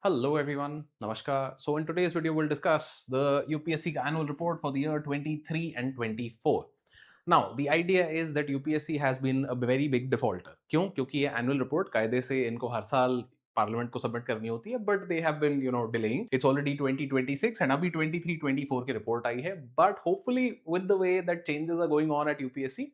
Hello everyone, Namaskar. So in today's video we'll discuss the UPSC annual report for the year 23 and 24. Now the idea is that UPSC has been a very big defaulter. क्यों? क्योंकि ये annual report कायदे से इनको हर साल parliament को submit करनी होती है but they have been delaying. It's already 2026 and अभी 23-24 की रिपोर्ट आई है but hopefully with the way that changes are going on at UPSC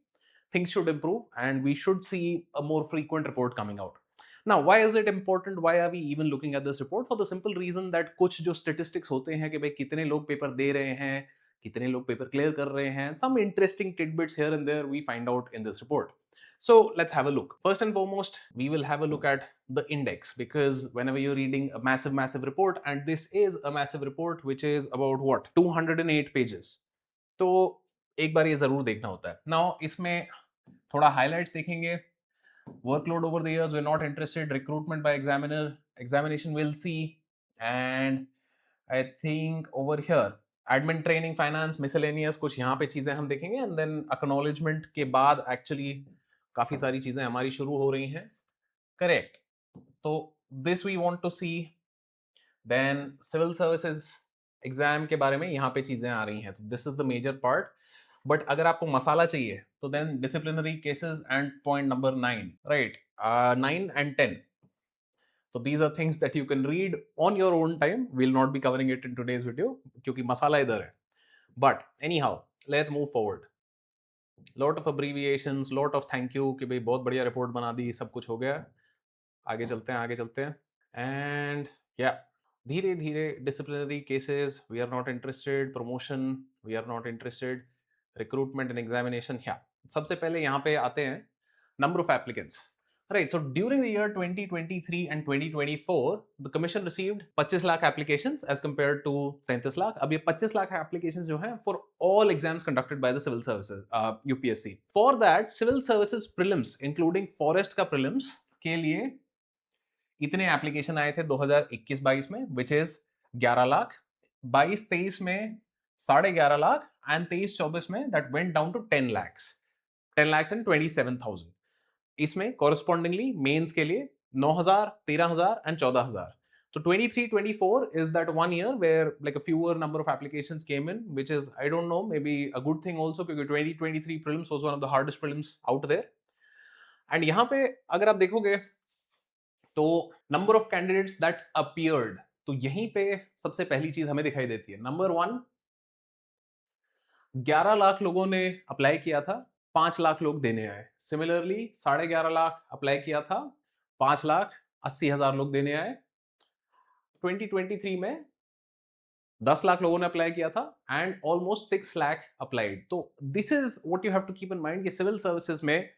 things should improve and we should see a more frequent report coming out. Now, why is it important? Why are we even looking at this report? For the simple reason that कुछ जो statistics होते हैं कि भाई कितने लोग paper दे रहे हैं, कितने लोग पेपर क्लियर कर रहे हैं, some interesting tidbits here and there we find out in this report. So let's have a look. First and foremost, we will have a look at the index because whenever you're reading a massive report, and this is a massive report which is about what 208 pages. तो एक बार ये जरूर देखना होता है. Now इसमें थोड़ा highlights देखेंगे. Workload over the years, we're not interested. Recruitment by examination we'll see. And I think over here, admin training, finance, miscellaneous, कुछ यहाँ पे चीजें हम देखेंगे. And then acknowledgement के बाद actually काफी सारी चीजें हमारी शुरू हो रही हैं. Correct. तो this we want to see. Then civil services exam के बारे में यहाँ पे चीजें आ रही हैं. तो this is the major part. But अगर आपको मसाला चाहिए तो then disciplinary cases and point number 9, right, 9 and 10. So these are things that you can read on your own time. We'll not be covering it in today's video क्योंकि मसाला इधर है. But anyhow, let's move forward. Lot of abbreviations, lot of thank you कि भाई बहुत बढ़िया report बना दी, सब कुछ हो गया. आगे चलते हैं. And yeah, धीरे धीरे disciplinary cases we are not interested, promotion we are not interested, recruitment and examination. सबसे पहले यहाँ पे आते हैं number of applicants. Right, so during the year 2023 and 2024, the commission received 25 lakh applications as compared to 33 lakh. अब ये 25 lakh applications जो हैं for all exams conducted by the civil services, UPSC. For that, civil services prelims, including forest का prelims के लिए इतने application आए थे 2021-22 में, विच इज 11 लाख. 22-23 में 11.5 लाख एंड 23-24 में that went down to 10 lakhs, 10 lakhs and 27,000. इसमें कॉरेस्पॉन्डिंगली मेंस के लिए 9,000, 13,000 and 14,000. So 23-24 is that 1 year where like a fewer number of applications came in, which is, I don't know, maybe a good thing also क्योंकि 2023 prelims was one of the hardest prelims out there. And यहाँ पे अगर आप देखोगे तो number of candidates that appeared, तो यहीं पे सबसे पहली चीज हमें दिखाई देती है. नंबर 1, 11 लाख लोगों ने अप्लाई किया था, 5 लाख लोग देने आए. सिमिलरली 11.5 लाख अप्लाई किया था, 5,80,000 लोग देने आए. 2023 में 10 लाख लोगों ने अप्लाई किया था एंड ऑलमोस्ट 6 लाख अप्लाइड. तो this is what you have to keep in mind कि सिविल सर्विसेज में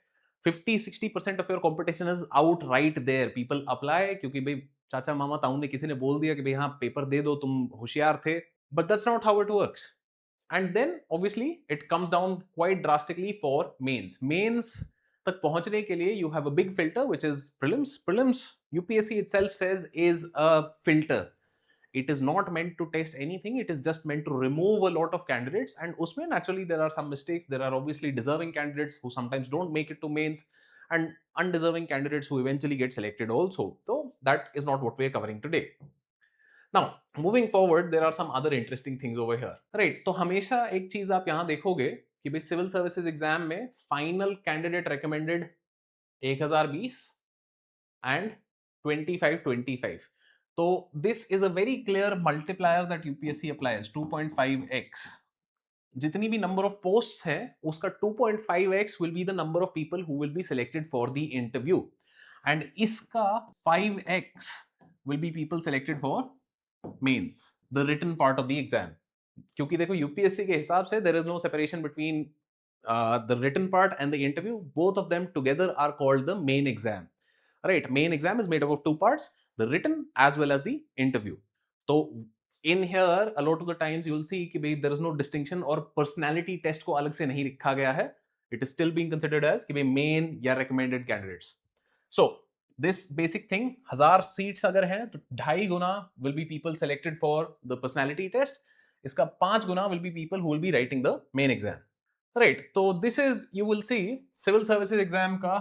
50-60% of your competition is out right there. People apply क्योंकि भाई चाचा मामा ताऊ ने किसी ने बोल दिया कि भाई हाँ पेपर दे दो, तुम होशियार थे. But that's not how it works. And then obviously it comes down quite drastically for mains तक पहुंचने के लिए you have a big filter which is prelims. UPSC itself says is a filter. It is not meant to test anything, it is just meant to remove a lot of candidates. And usme naturally there are some mistakes. There are obviously deserving candidates who sometimes don't make it to mains and undeserving candidates who eventually get selected also. So that is not what we are covering today. Now moving forward, there are some other interesting things over here, right? तो हमेशा एक चीज आप यहाँ देखोगे कि भाई civil services exam में final candidate recommended 1020 and 2525. So this is a very clear multiplier that UPSC applies, 2.5x. जितनी भी number of posts है उसका 2.5x will be the number of people who will be selected for the interview, and इसका 5x will be people selected for mains, the written part of the exam. क्योंकि देखो UPSC के हिसाब से there is no separation between the written part and the interview. Both of them together are called the main exam. Right, main exam is made up of 2 parts, the written as well as the interview. So in here a lot of the times you will see कि भाई there is no distinction और personality test को अलग से नहीं रखा गया है. It is still being considered as कि भाई main या recommended candidates. So this basic thing, 1000 seats अगर हैं तो 2.5 गुना will be people selected for the personality test. इसका 5 गुना will be people who will be writing the main exam. Right, so this is, you will see civil services exam का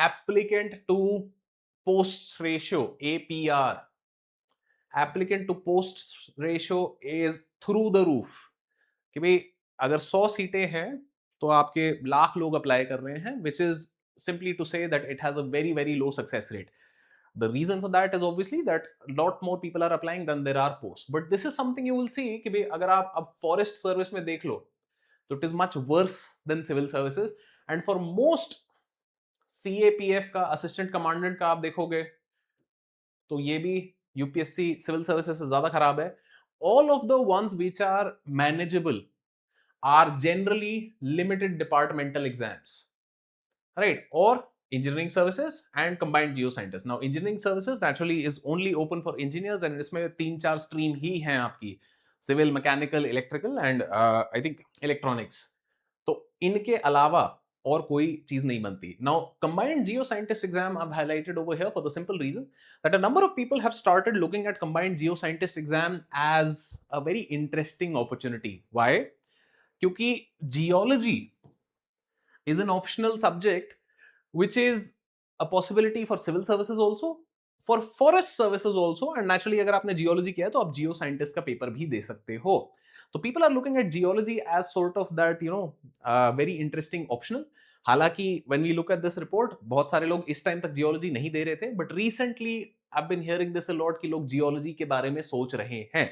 applicant to posts ratio, APR. Applicant to post ratio is through the roof, कि भाई अगर 100 सीटें हैं तो आपके लाख लोग apply कर रहे हैं, which is simply to say that it has a very very low success rate. The reason for that is obviously that a lot more people are applying than there are posts, but this is something you will see कि भाई अगर आप अब forest service में देख लो तो it is much worse than civil services, and for most CAPF का assistant commandant का आप देखोगे तो ये भी यूपीएससी सिविल सर्विसेज से ज्यादा खराब है. All of the ones which are manageable are generally limited departmental exams, right? Or engineering services and combined geoscientists. Now engineering services naturally is only open for engineers, and इसमें 3-4 stream ही हैं आपकी, civil, mechanical, electrical and I think electronics. तो इनके अलावा और कोई चीज नहीं बनती. Now combined geoscientist exam I've highlighted over here for the simple reason that a number of people have started looking at combined geoscientist exam as a very interesting opportunity. Why? क्योंकि geology is an optional subject which is a possibility for civil services also, for forest services also, and naturally अगर आपने geology किया है तो आप geo scientist का paper भी दे सकते हो. तो people are looking at geology as sort of that, you know, very interesting optional. हालांकि when we look at this report बहुत सारे लोग इस टाइम तक जियोलॉजी नहीं दे रहे थे, but recently I've been hearing this a lot कि लोग जियोलॉजी के बारे में सोच रहे हैं.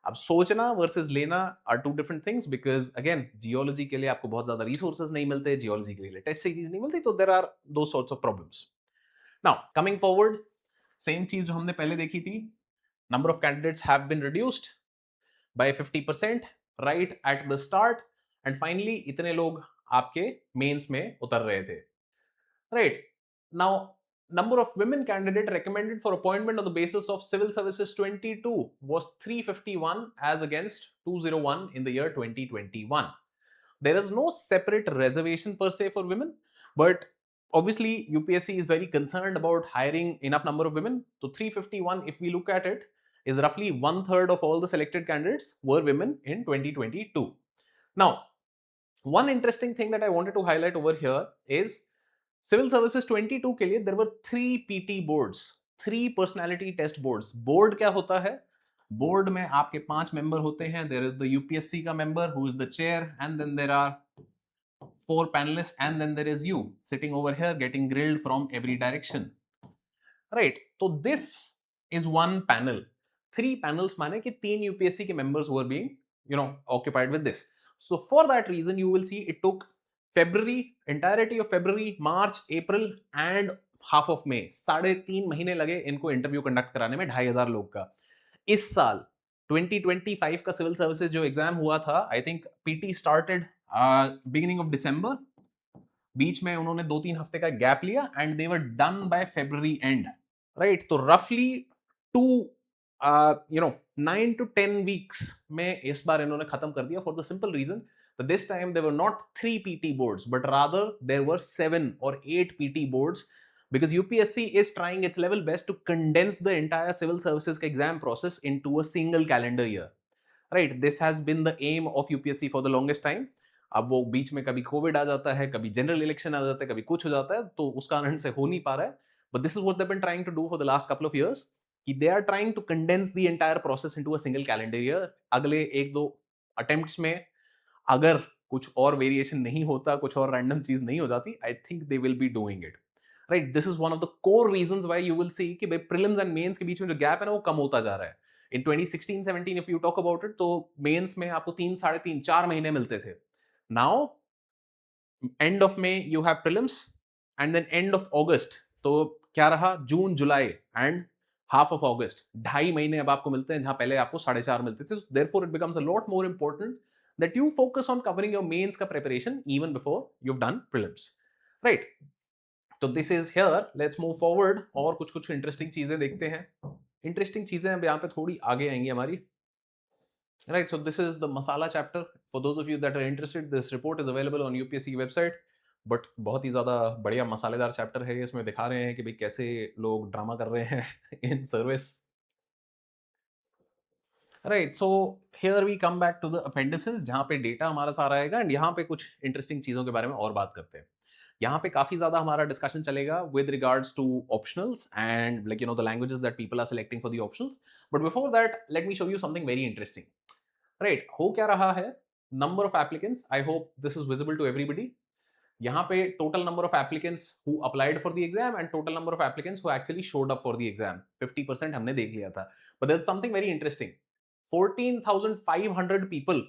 अब सोचना वर्सेस लेना are two different things, because again geology के लिए आपको बहुत ज्यादा रिसोर्सेज नहीं मिलते, जियोलॉजी के लिए टेस्ट सीरीज नहीं मिलती, तो देयर आर दो sorts of problems. Now coming forward, same चीज जो हमने पहले देखी थी, number of candidates have been reduced by 50% right at the start, and finally इतने लोग आपके मेंस में उतर रहे थे, right. Now number of women candidate recommended for appointment on the basis of civil services 22 was 351 as against 201 in the year 2021. There is no separate reservation per se for women, but obviously UPSC is very concerned about hiring enough number of women. So 351, if we look at it, is roughly 1/3 of all the selected candidates were women in 2022. Now, one interesting thing that I wanted to highlight over here is civil services 22 के लिए there were 3 PT boards, 3 personality test boards. Board क्या होता है? Board में आपके 5 member होते हैं. There is the UPSC का member who is the chair, and then there are 4 panelist, and then there is you sitting over here getting grilled from every direction, right. तो this is one panel. 3 panels माने कि 3 UPSC के members were being, you know, occupied with this. So for that reason you will see it took February, entirety of February, March, April and half of May. 3.5 महीने लगे इनको interview conduct कराने में 2,500 लोग का. इस साल 2025 का सिविल सर्विसेज जो एग्जाम हुआ था, I think PT started beginning of December, बीच में उन्होंने 2-3 हफ्ते का गैप लिया and they were done by February end, right. तो रफली 2 9 to 10 weeks में इस बार इन्होंने खत्म कर दिया, for the simple reason that this time there were not 3 PT boards, but rather there were 7 or 8 PT boards, because UPSC is trying its level best to condense the entire civil services exam process into a single calendar year, right? This has been the aim of UPSC for the longest time. अब वो बीच में कभी Covid आ जाता है, कभी general election आ जाता है, कभी कुछ हो जाता है, तो उस कारण से हो नहीं पा रहा है. But this is what they've been trying to do for the last couple of years, कि they are trying to condense the entire process into a single calendar year. अगले 1-2 attempts में अगर कुछ और वेरिएशन नहीं होता, कुछ और रैंडम चीज नहीं हो जाती, I think they will be doing it, right. This is one of the core reasons why you will see कि भाई प्रीलिम्स एंड मेंस के बीच में जो गैप है ना वो कम होता जा रहा है. In 2016-17 if you talk about it, तो मेंस में आपको 3, 3.5, 4 महीने मिलते थे. Now end of May you have prelims, and then end of August, तो क्या रहा, June, July and half of August, 2.5 महीने अब आपको मिलते हैं, जहां पहले आपको 4.5 मिलते थे. Therefore it becomes a lot more important that you focus on covering your mains ka preparation even before you've done prelims, right? So this is here. Let's move forward और कुछ interesting चीजें देखते हैं. Interesting चीजें अब यहाँ पे थोड़ी आगे आएंगी हमारी, right? So this is the masala chapter. For those of you that are interested, this report is available on UPSC website. But बहुत ही ज़्यादा बढ़िया मसालेदार चैप्टर है. इसमें दिखा रहे हैं कि भाई कैसे लोग ड्रामा कर रहे हैं in service, right. So here we come back to the appendices, जहां पे डेटा हमारा सारा आएगा, एंड यहाँ पे कुछ इंटरेस्टिंग चीजों के बारे में और बात करते हैं. यहाँ पे काफी ज्यादा हमारा डिस्कशन चलेगा with regards to optionals and like the languages that people are selecting for the optionals. But before that, let me show you something very interesting. Right, हो क्या रहा है? Number of applicants. I hope this is visible to everybody. यहाँ पे total number of applicants who applied for the exam and total number of applicants who actually showed up for the exam. 50% हमने देख लिया था. But there's something very interesting. 14,500 people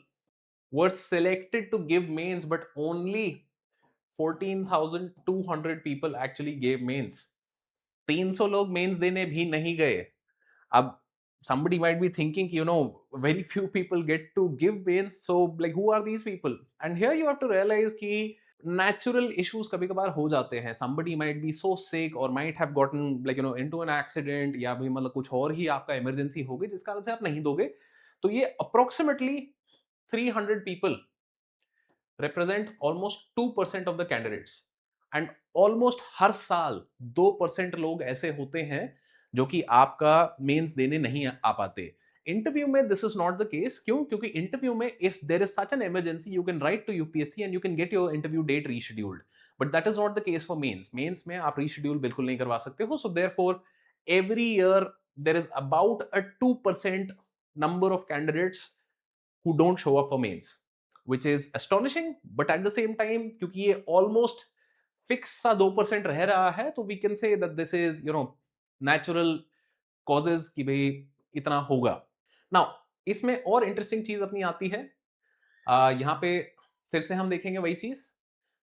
were selected to give mains, but only 14,200 people actually gave mains. 300 लोग mains देने भी नहीं गए. अब somebody might be thinking, very few people get to give mains, so like who are these people? And here you have to realize कि natural issues कभी कभार हो जाते हैं. Somebody might be so sick or might have gotten into an accident, या भी मतलब कुछ और ही आपका emergency हो गई जिस कारण से आप नहीं दोगे. तो ये approximately 300 people represent almost 2% of the candidates. And almost हर साल 2% लोग ऐसे होते हैं जो कि आपका मेंस देने नहीं आ पाते. इंटरव्यू में this is not the case. क्यों? क्योंकि इंटरव्यू में if there is such an emergency you can write to UPSC and you can get your interview date rescheduled. But that is not the case for mains. Mains में आप reschedule बिल्कुल नहीं करवा सकते हो. So therefore every year there is about a 2% number of candidates who don't show up for mains, which is astonishing. But at the same time, क्योंकि ये almost fix सा 2% रह रहा है, तो we can say that this is natural causes कि भाई इतना होगा. Now इसमें और इंटरेस्टिंग चीज अपनी आती है. यहाँ पे फिर से हम देखेंगे वही चीज.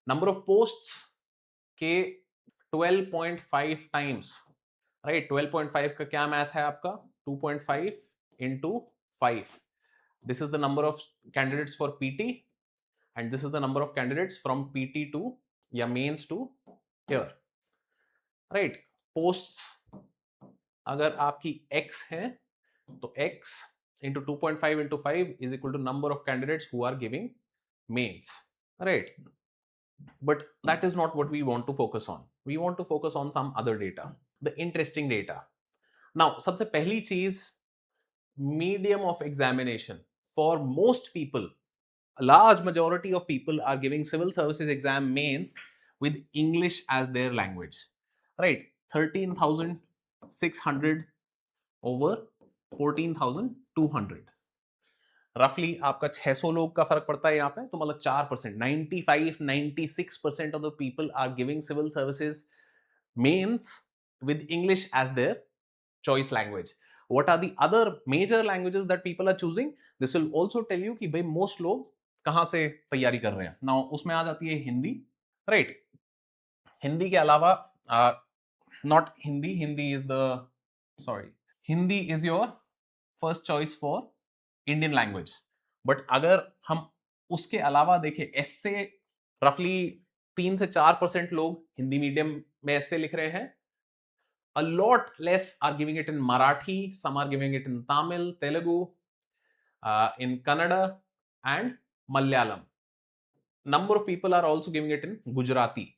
नंबर ऑफ पोस्ट्स के 12.5 टाइम्स. राइट, 12.5 का क्या मैथ है आपका? 2.5 into 5. This is the number of candidates for PT and this is the number of candidates from PT to या mains to here. Right, posts अगर आपकी X है तो X into 2.5 into 5 is equal to number of candidates who are giving mains. Right, but that is not what we want to focus on. We want to focus on some other data, the interesting data. Now सबसे पहली चीज, medium of examination. For most people, a large majority of people are giving civil services exam mains with English as their language. Right, 13,600 over 14,200. रफली आपका 600 लोग का फर्क पड़ता है यहाँ पे. तो मतलब 4%, 95-96% of the people are giving civil services mains with English as their choice language. What are the other major languages that people are choosing? This will also tell you कि भाई most लोग कहाँ से तैयारी कर रहे हैं. Now उसमें आ जाती है हिंदी. Right, हिंदी के अलावा not Hindi. Hindi is Hindi is your first choice for Indian language. But अगर हम उसके अलावा देखें, एस्से रफली 3 से 4% लोग हिंदी मीडियम में एस्से लिख रहे हैं. A lot less are giving it in Marathi, some are giving it in Tamil, Telugu, in Kannada and Malayalam. Number of people are also giving it in Gujarati.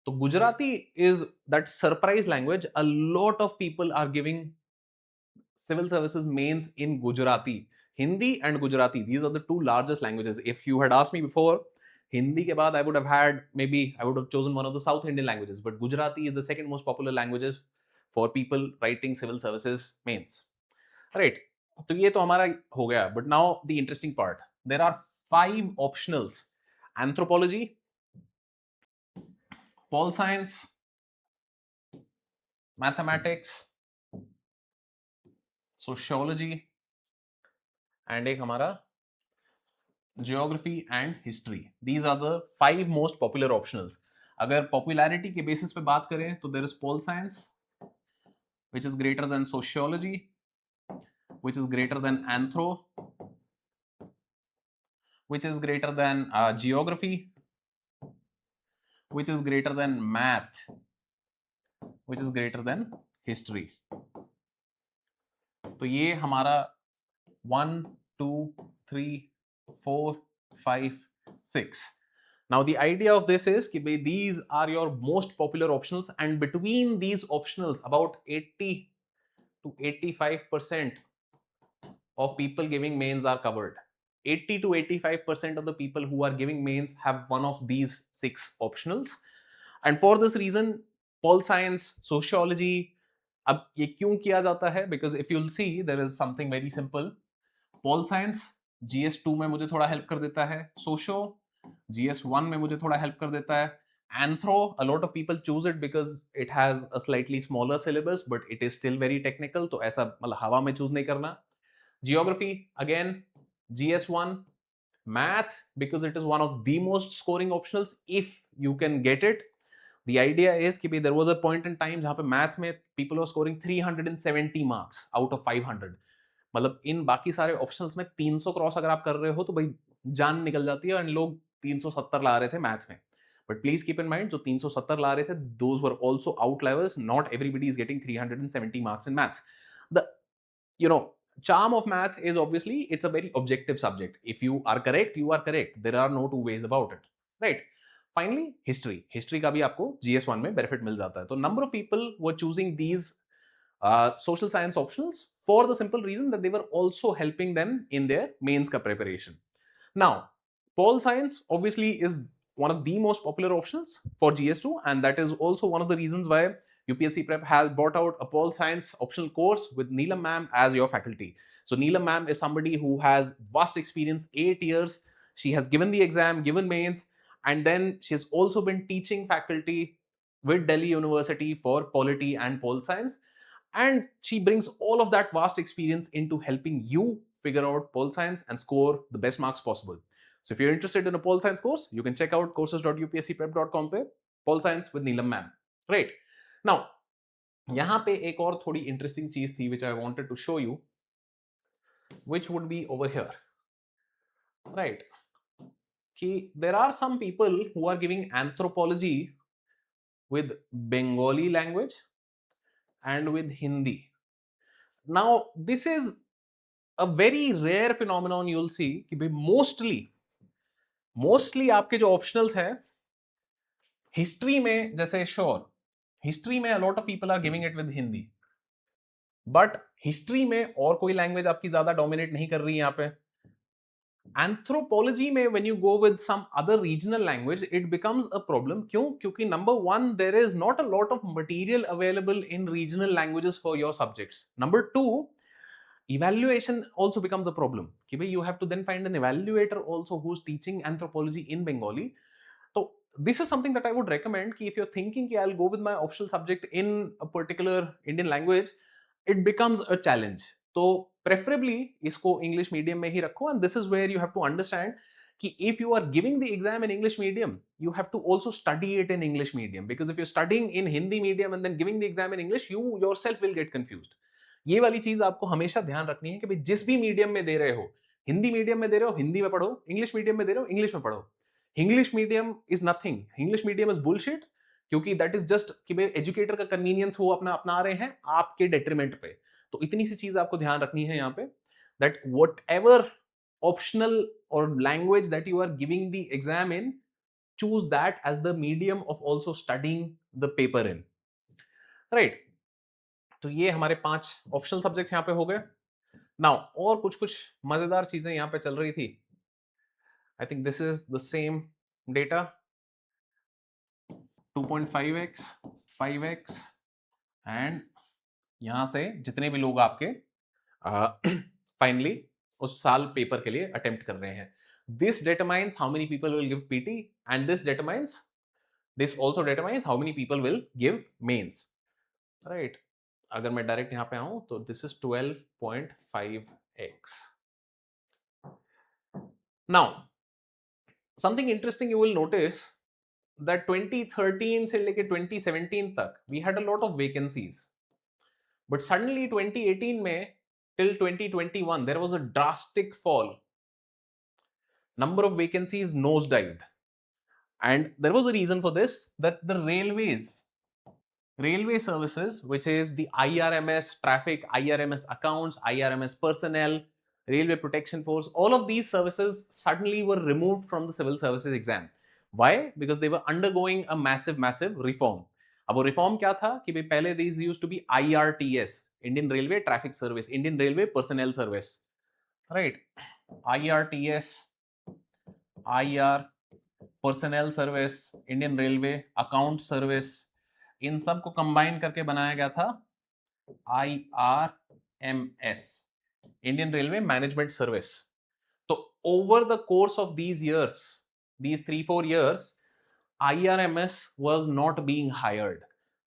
So Gujarati is that surprise language. A lot of people are giving civil services mains in Gujarati. Hindi and Gujarati, these are the two largest languages. If you had asked me before, Hindi के बाद I would have chosen one of the South Indian languages, but Gujarati is the second most popular languages for people writing civil services mains. Right, तो ये तो हमारा हो गया. But now the interesting part, there are 5 optionals: anthropology, pol science, mathematics, sociology and एक हमारा geography and history. These are the 5 most popular optionals. अगर popularity के basis पे बात करें तो there is pol science, which is greater than sociology, which is greater than anthro, which is greater than geography, which is greater than math, which is greater than history. तो ये हमारा 1, 2, 3, 4, 5, 6. Now the idea of this is कि these are your most popular optionals, and between these optionals about 80 to 85% of people giving mains are covered. 80 to 85% of the people who are giving mains have one of these 6 optionals. And for this reason pol science, sociology, अब ये क्यों किया जाता है? Because if you'll see there is something very simple. Pol science GS2 में मुझे थोड़ा help कर देता है, सोशो GS1 में मुझे थोड़ा हेल्प कर देता है, anthro a lot of people choose it because it has a slightly smaller syllabus but it is still very technical, तो ऐसा मतलब हवा में चूज नहीं करना. Geography again GS1, math because it is one of the most scoring optionals if you can get it. The idea is कि there was a point in time जहाँ पे मैथ में people were scoring 370 marks out of 500. मतलब इन बाकी सारे options में 300 cross अगर आप कर रहे हो तो भाई जान निकल जाती है, एंड लोग 370 ला रहे थे मैथ में. But please keep in mind, जो 370 ला रहे थे those were also outliers. Not everybody is getting 370 marks in maths. The you know charm of math is obviously it's a very objective subject. If you are correct, you are correct. There are no two ways about it, right? Finally, history का भी आपको GS1 में benefit मिल जाता है. तो number of people were choosing these social science options for the simple reason that they were also helping them in their mains ka preparation. Now, Pol Science obviously is one of the most popular options for GS2, and that is also one of the reasons why UPSC Prep has brought out a Pol Science optional course with Neelam ma'am as your faculty. So Neelam ma'am is somebody who has vast experience, 8 years. She has given the exam, given mains, and then she has also been teaching faculty with Delhi University for polity and Pol Science. And she brings all of that vast experience into helping you figure out Pol Science and score the best marks possible. So if you're interested in a Pol Science course, you can check out courses.upscprep.com पे Pol Science with Neelam ma'am. Right. Now, यहाँ पे एक और थोड़ी interesting चीज थी which I wanted to show you, which would be over here. Right. कि there are some people who are giving anthropology with Bengali language and with Hindi. Now, this is a very rare phenomenon you'll see कि भाई mostly आपके जो optionals है history में, जैसे sure history में a lot of people are giving it with Hindi, but history में और कोई लैंग्वेज आपकी ज्यादा डोमिनेट नहीं कर रही है यहाँ पे. एंथ्रोपोलॉजी में when you go with some other regional language it becomes a problem. क्यों? क्योंकि number one, there is not a lot of material available in regional languages for your subjects. Number two, evaluation also becomes a problem. You have to then find an evaluator also who's teaching anthropology in Bengali. So this is something that I would recommend कि if you're thinking कि I'll go with my optional subject in a particular Indian language, it becomes a challenge. So preferably इसको English medium में ही रखो, and this is where you have to understand कि if you are giving the exam in English medium, you have to also study it in English medium, because if you're studying in Hindi medium and then giving the exam in English, you yourself will get confused. ये वाली चीज आपको हमेशा ध्यान रखनी है कि भाई जिस भी मीडियम में दे रहे हो, हिंदी मीडियम में दे रहे हो हिंदी में पढ़ो, इंग्लिश मीडियम में दे रहे हो इंग्लिश में पढ़ो. English medium is nothing, English medium is bullshit, क्योंकि दैट इज जस्ट कि भाई एजुकेटर का कन्वीनियंस वो अपना अपना रहे हैं आपके डेट्रीमेंट पे. तो इतनी सी चीज आपको ध्यान रखनी है यहाँ पे, दैट वट एवर ऑप्शनल और language that you are giving the exam in, choose that as the medium of also studying the paper in. Right. तो ये हमारे 5 ऑप्शनल सब्जेक्ट्स यहाँ पे हो गए. नाउ और कुछ कुछ मजेदार चीजें यहाँ पे चल रही थी. I think this is the same data. 2.5x, 5x, and यहां से जितने भी लोग आपके फाइनली उस साल पेपर के लिए अटेम्प्ट कर रहे हैं, this determines how many people will give PT, and this also determines how many people will give mains. Right. अगर मैं डायरेक्ट यहां पे आऊं तो this is 12.5x. Now something interesting you will notice that 2013 से लेके 2017 तक we had a lot of vacancies, but suddenly 2018 में till 2021 there was a drastic fall. Number of vacancies nosedived, and there was a reason for this, that the railway services, which is the IRMS traffic, IRMS accounts, IRMS personnel, railway protection force, all of these services suddenly were removed from the civil services exam. Why? Because they were undergoing a massive reform. अब वो reform क्या था कि भाई पहले these used to be IRTS, Indian Railway Traffic Service, Indian Railway Personnel Service, right? IRTS, IRTS, personnel service, Indian railway, account service, इन सब को कंबाइन करके बनाया गया था IRMS, Indian railway management service. तो over the course of these years, these 3-4 years, IRMS was not being hired.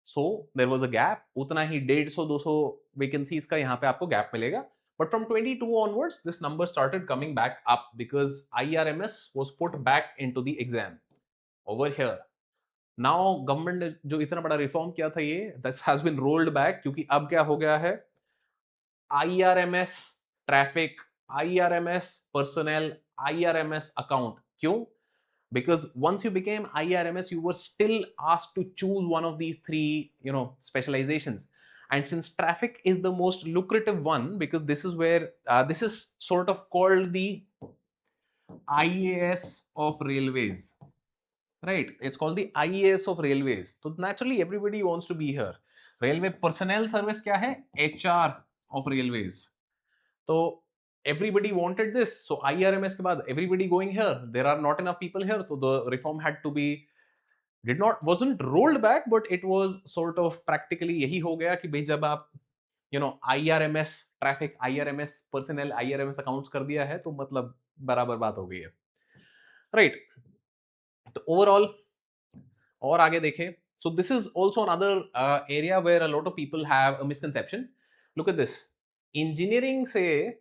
So there was a gap. उतना ही 150-200 vacancies का यहाँ पे आपको gap मिलेगा. But from 22 onwards, this number started coming back up because IRMS was put back into the exam over here. Now government ने जो इतना बड़ा रिफॉर्म किया था ये, this has been rolled back क्योंकि अब क्या हो गया है, IRMS traffic, IRMS personnel, IRMS account. क्यों? Because once you became IRMS, you were still asked to choose one of these three, specializations. And since traffic is the most lucrative one, because this is where this is sort of called the IAS of railways, right? It's called the IAS of railways. So naturally, everybody wants to be here. Railway personnel service क्या है? HR of railways. So everybody wanted this. So IRMS के बाद everybody going here. There are not enough people here. So the reform had to be wasn't rolled back, but it was sort of practically यही हो गया कि भाई जब आप IRMS traffic, IRMS personal, IRMS accounts कर दिया है तो मतलब बराबर बात हो गई है, राइट? तो ओवरऑल और आगे देखें, so this is also another area where a lot of people have a misconception. Look at this. Engineering से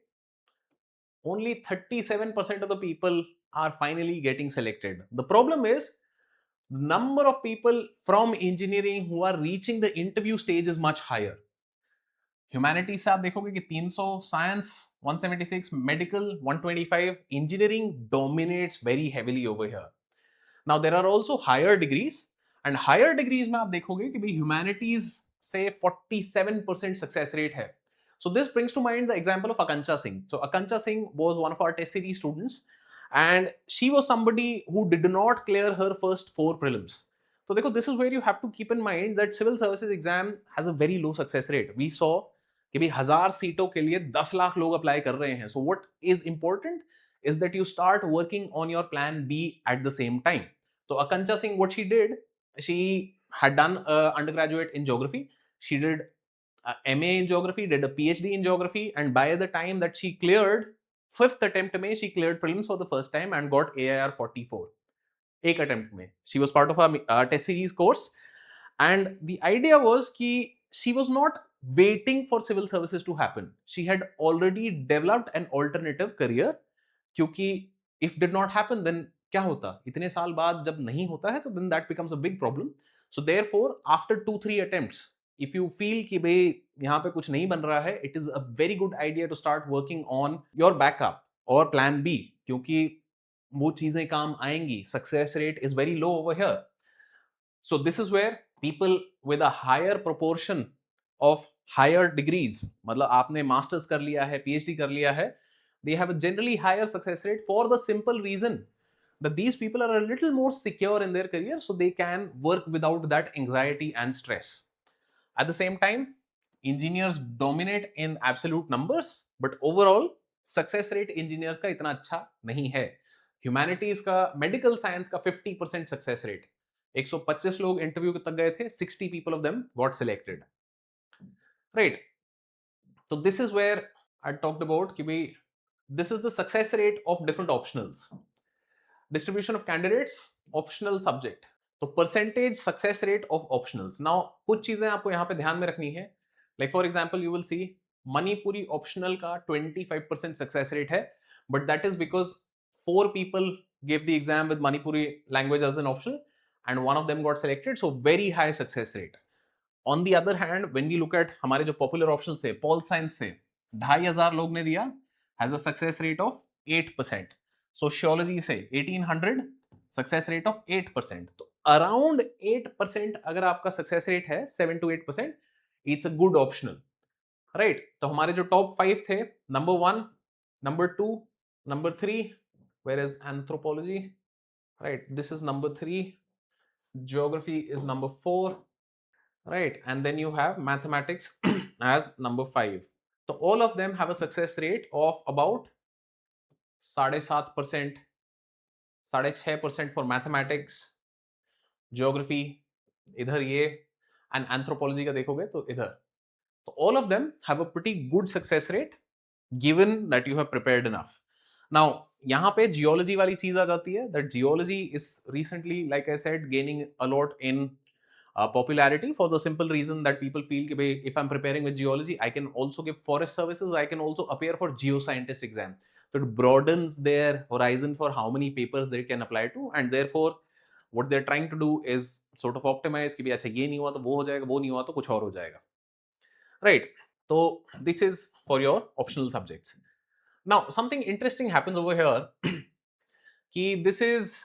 only 37% of the people are finally getting selected. The problem is the number of people from engineering who are reaching the interview stage is much higher. Humanities से आप देखोगे कि 300, science 176, medical 125, engineering dominates very heavily over here. Now there are also higher degrees, and higher degrees में आप देखोगे कि भाई humanities से 47% success rate है. So this brings to mind the example of Akanksha Singh. So Akanksha Singh was one of our test series students, and she was somebody who did not clear her first 4 prelims. So देखो, this is where you have to keep in mind that civil services exam has a very low success rate. We saw कि भाई 1000 सीटों के लिए 10 लाख लोग apply कर रहे हैं. So what is important is that you start working on your plan B at the same time. So Akanksha Singh, what she did, she had done undergraduate in geography. She did MA in geography, did a PhD in geography, and by the time that she cleared 5th attempt में, she cleared prelims for the first time and got AIR 44. एक attempt में. She was part of a test series course, and the idea was कि she was not waiting for civil services to happen. She had already developed an alternative career, क्योंकि if did not happen, then क्या होता? इतने साल बाद जब नहीं होता है तो then that becomes a big problem. So therefore, after 2-3 attempts, if you feel कि भाई यहाँ पे कुछ नहीं बन रहा है, it is a very good idea to start working on your backup or plan B, क्योंकि वो चीजें काम आएंगी. Success rate is very low over here. So this is where people with a higher proportion of higher degrees, मतलब आपने masters कर लिया है, PhD कर लिया है, they have a generally higher success rate for the simple reason that these people are a little more secure in their career, so they can work without that anxiety and stress. At the same time, engineers dominate in absolute numbers, but overall success rate engineers का इतना अच्छा नहीं है. Humanities का, medical science का 50% success rate. 125 लोग interview तक गए थे, 60 people of them got selected. Right. So this is where I talked about कि भाई this is the success rate of different optionals. Distribution of candidates, optional subject. तो percentage success rate of optionals. Now कुछ चीजें आपको यहाँ पे ध्यान में रखनी है. Like for example you will see Manipuri optional का 25% सक्सेस रेट है, but that is because 4 people gave the exam with Manipuri language as an optional and one of them got selected, so very high success rate. On the other hand, when we look at हमारे जो popular options थे, pol science से 2500 लोग ने दिया, has a success rate of 8%. Sociology से 1800, success rate of 8%. तो around 8% अगर आपका सक्सेस रेट है, 7 to 8%, it's a good optional, right? तो हमारे जो टॉप 5 थे, number 1, number 2, number 3, where is anthropology, right? This is number 3, geography is number 4, right? And then you have mathematics as number 5. So all of them have a success rate of about 7.5%, 6.5% for mathematics, geography इधर ये, and anthropology का देखोगे तो इधर. So all of them have a pretty good success rate given that you have prepared enough. Now, यहाँ पे geology वाली चीज आ जाती है, that geology is recently, like I said, gaining a lot in popularity for the simple reason that people feel कि भाई if I'm preparing with geology, I can also give forest services, I can also appear for geoscientist exam. So it broadens their horizon for how many papers they can apply to, and therefore what they're trying to do is sort of optimize कि भाई अच्छा ये नहीं हुआ तो वो हो जाएगा, वो नहीं हुआ तो कुछ और हो जाएगा, right? So this is for your optional subjects. Now something interesting happens over here कि this is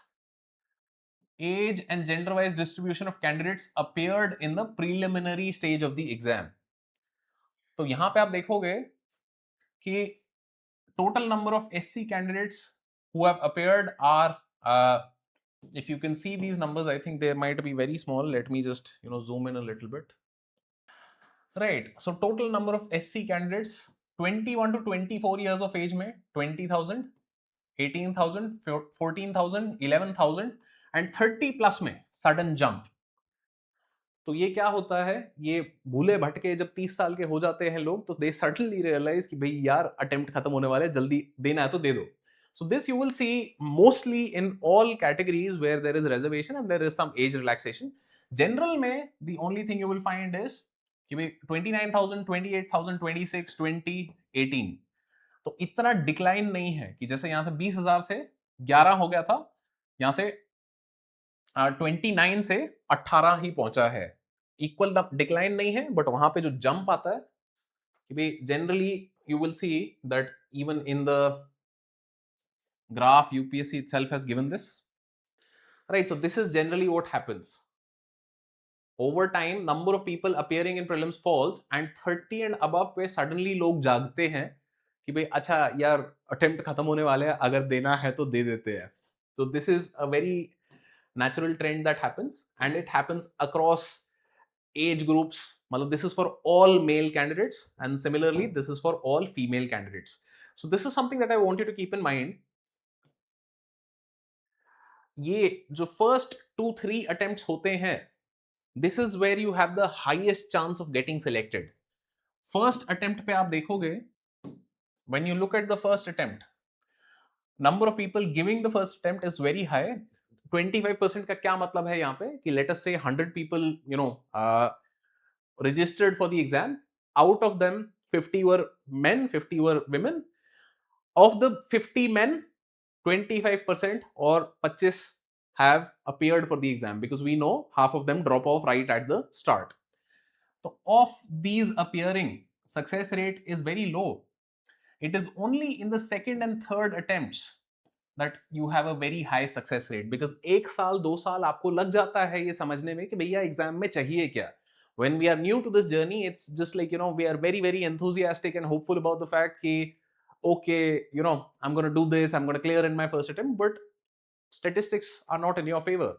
age and gender wise distribution of candidates appeared in the preliminary stage of the exam. तो यहां पे आप देखोगे कि total number of SC candidates who have appeared are if you can see these numbers, I think they might be very small. Let me just zoom in a little bit. Right, so total number of SC candidates 21 to 24 years of age में 20,000, 18,000, 14,000, 11,000 and 30 plus में sudden jump. तो ये क्या होता है, ये भूले भटके जब 30 साल के हो जाते हैं लोग, तो दे सडनली रियलाइज कि भाई यार अटेम्प्ट खत्म होने वाले, जल्दी देना है तो दे दो. So this you will see mostly in all categories where there is reservation and there is some age relaxation. General में the only thing you will find is कि भाई 29,000, 28,000, 26, 20, 18. तो इतना डिक्लाइन नहीं है कि जैसे यहां से 20,000 से 11 हो गया था, यहां से 29 से 18 ही पहुंचा है. इक्वल डिक्लाइन नहीं है, बट वहां पे जो जंप आता है कि भाई generally you will see that even in the graph UPSC itself has given this, right? So this is generally what happens over time. Number of people appearing in prelims falls and 30 and above पे suddenly लोग जागते हैं कि भाई अच्छा यार attempt खत्म होने वाले हैं, अगर देना है तो दे देते हैं. So this is a very natural trend that happens, and it happens across age groups. मतलब this is for all male candidates and similarly this is for all female candidates. So this is something that I want you to keep in mind. ये जो first 2-3 attempts होते हैं, this is where you have the highest chance of getting selected. First attempt पे आप देखोगे, when you look at the first attempt, number of people giving the first attempt is very high. 25% का क्या मतलब है यहाँ पे कि लेट अस से 100 people registered for the exam. Out of them 50 were men, 50 were women. Of the 50 men, 25% or 25 have appeared for the exam, because we know half of them drop off right at the start. So of these appearing, success rate is very low. It is only in the second and third attempts that you have a very high success rate, because एक साल 2 साल आपको लग जाता है ये समझने में कि भैया एग्जाम में चाहिए क्या. When we are new to this journey, it's just like we are very enthusiastic and hopeful about the fact कि okay, I'm going to do this, I'm going to clear in my first attempt, but statistics are not in your favor.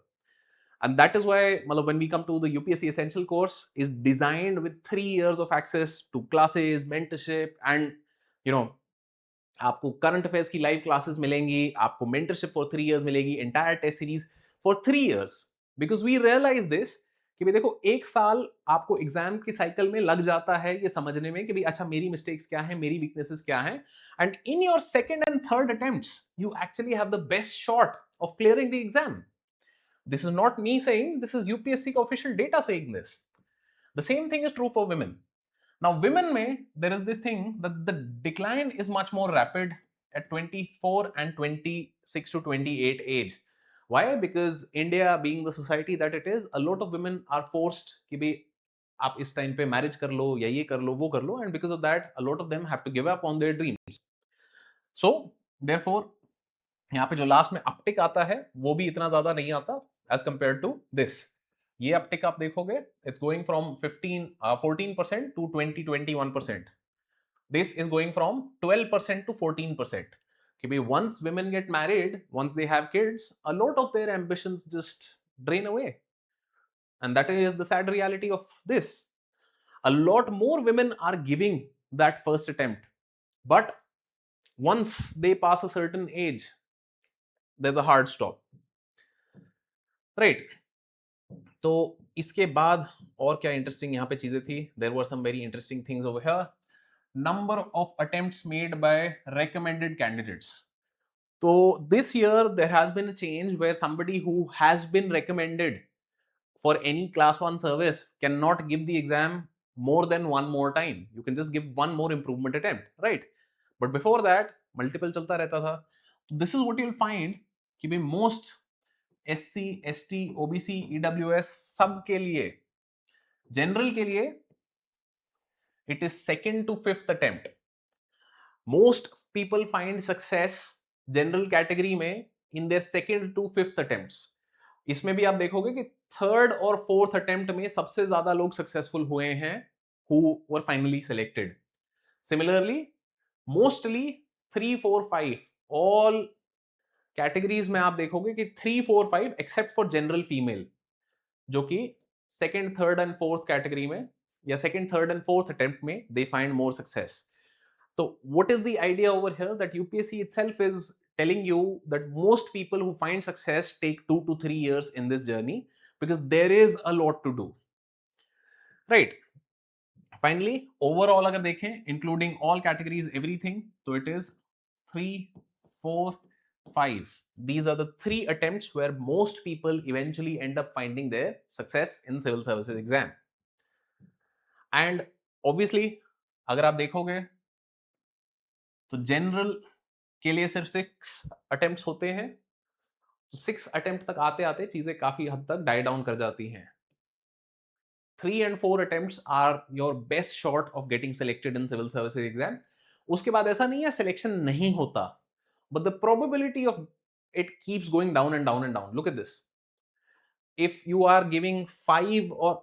And that is why when we come to the UPSC Essential course, is designed with 3 years of access to classes, mentorship, and आपको current affairs की live classes मिलेंगी, आपको mentorship for 3 years मिलेगी, entire test series for 3 years. Because we realise this कि भाई देखो, एक साल आपको एग्जाम की साइकिल में लग जाता है ये समझने में कि भाई अच्छा मेरी मिस्टेक्स क्या है, मेरी वीकनेसेस क्या है, and in your second and third attempts you actually have the best shot of clearing the exam. This is not me saying, this is UPSC का official data saying this. The same thing is true for women. Now, women there is this thing that the decline is much more rapid at 24 and 26 to 28 age. Why? Because India being the society that it is, a lot of women are forced कि भी आप इस time पे marriage कर लो या ये कर लो वो कर लो, and because of that a lot of them have to give up on their dreams. So therefore यहाँ पे जो लास्ट में अपटिक आता है वो भी इतना ज्यादा नहीं आता as compared to this. ये अपटिक आप देखोगे, it's going from 14% to 21%. This is going from 12% to 14%. कि भाई once women get married, once they have kids, a lot of their ambitions just drain away. And that is the sad reality of this. A lot more women are giving that first attempt. But once they pass a certain age, there's a hard stop, right? तो इसके बाद और क्या interesting यहाँ पे चीजें थी? There were some very interesting things over here. Number of attempts made by recommended candidates. So this year there has been a change where somebody who has been recommended for any class 1 service cannot give the exam more than one more time. You can just give one more improvement attempt, right? But before that multiple चलता रहता था. This is what you'll find कि भाई most SC, ST, OBC, EWS सब के लिए, general के लिए it is second to fifth attempt. Most people find success general category में in their second to fifth attempts. इसमें भी आप देखोगे कि थर्ड और फोर्थ अटेम्प्ट में सबसे ज्यादा लोग सक्सेसफुल हुए हैं who were finally selected. Similarly mostly 3, 4, 5 all categories में आप देखोगे कि 3, 4, 5 एक्सेप्ट फॉर जनरल फीमेल, जो कि second, third and fourth category में या second, third and fourth attempt में they find more success. So what is the idea over here? That UPSC itself is telling you that most people who find success take 2 to 3 years in this journey because there is a lot to do. Right? Finally, overall अगर देखें, including all categories, everything, so it is 3, 4, 5. These are the 3 attempts where most people eventually end up finding their success in civil services exam. And obviously, अगर आप देखोगे तो general के लिए सिर्फ 6 attempts होते हैं. तो 6 अटेम्प्ट तक आते आते चीजें काफी हद तक डाई डाउन कर जाती हैं. 3 and 4 attempts are your best shot of getting selected in civil services exam. उसके बाद ऐसा नहीं है सिलेक्शन नहीं होता, but the probability of it keeps going down and down and down. Look at this. If you are giving 5 or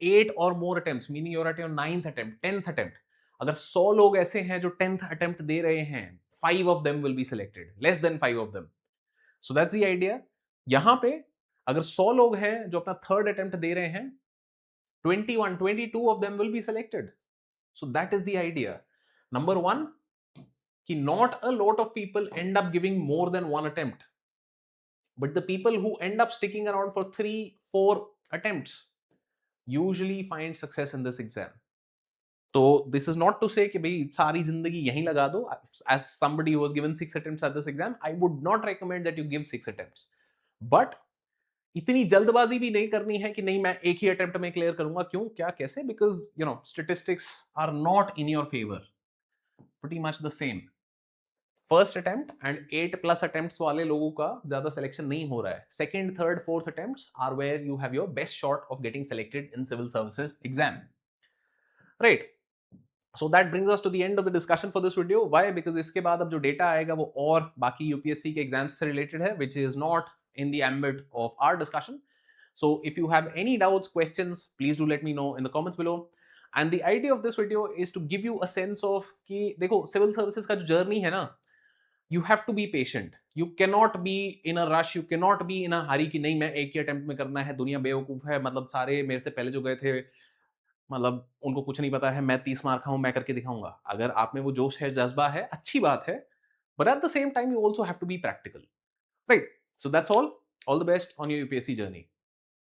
8 or more attempts, meaning you're at your 9th attempt, 10th attempt, अगर 100 लोग ऐसे हैं जो 10th attempt दे रहे हैं, 5 of them will be selected, less than 5 of them. So that's the idea. यहां पे अगर 100 लोग हैं जो अपना थर्ड अटेम्प्ट दे रहे हैं, 21, 22 of them will be selected. So that is the idea. Number one, कि not a lot of people end up giving more than one attempt, but the people who end up sticking around for 3, 4 attempts usually find success in this exam. तो this is not to say कि भाई सारी जिंदगी यहीं लगा दो. As somebody who was given 6 attempts at this exam, I would not recommend that you give 6 attempts. But इतनी जल्दबाजी भी नहीं करनी है कि नहीं मैं एक ही अटेम्प्ट में क्लियर करूंगा. क्यों, क्या, कैसे? Because statistics are not in your favour. Pretty much the same. First attempt and 8+ attempts वाले लोगों का ज्यादा सिलेक्शन नहीं हो रहा है. Second, third, fourth attempts are where you have your best shot of getting selected in civil services exam. Right. So that brings us to the end of the discussion for this video. Why? Because इसके बाद अब जो data आएगा वो और बाकी UPSC के exams से रिलेटेड है, which is not in the ambit of our discussion. So if you have any doubts, questions, please do let me know in the comments below. And the idea of this video is to give you a sense of कि देखो civil services का जो journey है ना, you have to be patient. You cannot be in a rush. You cannot be in a hurry कि नहीं मैं एक ही अटेम्प्ट में करना है, दुनिया बेवकूफ है, मतलब सारे मेरे से पहले जो गए थे मतलब उनको कुछ नहीं पता है, मैं 30 मार खाऊं, मैं करके दिखाऊंगा. अगर आप में वो जोश है, जज्बा है, अच्छी बात है, but at the same time you also have to be practical. Right. So that's all the best on your UPSC journey.